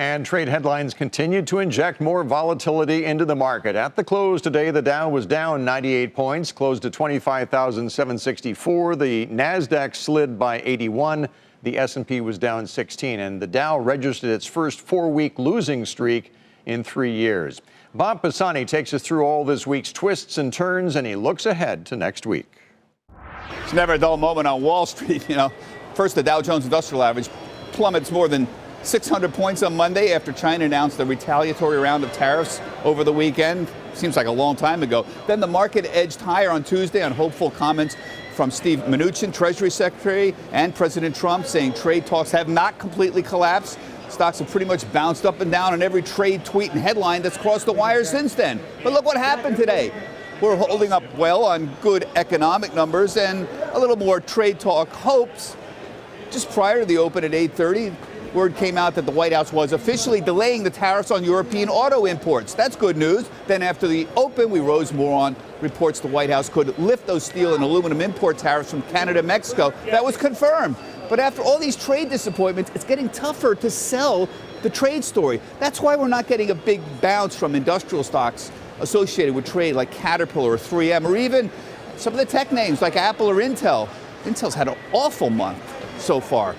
And trade headlines continued to inject more volatility into the market. At the close today, the Dow was down 98 points, closed at 25,764. The Nasdaq slid by 81. The S&P was down 16, and the Dow registered its first 4-week losing streak in 3 years. Bob Pisani takes us through all this week's twists and turns, and he looks ahead to next week. It's never a dull moment on Wall Street. First, the Dow Jones Industrial Average plummets more than 600 points on Monday after China announced a retaliatory round of tariffs over the weekend. Seems like a long time ago. Then the market edged higher on Tuesday on hopeful comments from Steve Mnuchin, Treasury Secretary, and President Trump, saying trade talks have not completely collapsed. Stocks have pretty much bounced up and down on every trade tweet and headline that's crossed the wire since then. But look what happened today. We're holding up well on good economic numbers and a little more trade talk hopes. Just prior to the open at 8:30, word came out that the White House was officially delaying the tariffs on European auto imports. That's good news. Then after the open, we rose more on reports the White House could lift those steel and aluminum import tariffs from Canada and Mexico. That was confirmed. But after all these trade disappointments, it's getting tougher to sell the trade story. That's why we're not getting a big bounce from industrial stocks associated with trade like Caterpillar or 3M, or even some of the tech names like Apple or Intel. Intel's had an awful month so far.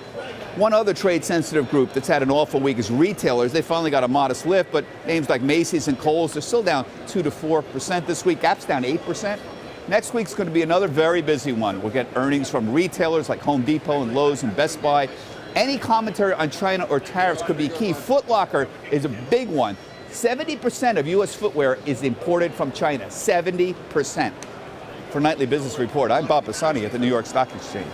One other trade-sensitive group that's had an awful week is retailers. They finally got a modest lift, but names like Macy's and Kohl's, they're still down 2 to 4% this week. Gap's down 8%. Next week's going to be another very busy one. We'll get earnings from retailers like Home Depot and Lowe's and Best Buy. Any commentary on China or tariffs could be key. Foot Locker is a big one. 70% of U.S. footwear is imported from China. 70%. For Nightly Business Report, I'm Bob Pisani at the New York Stock Exchange.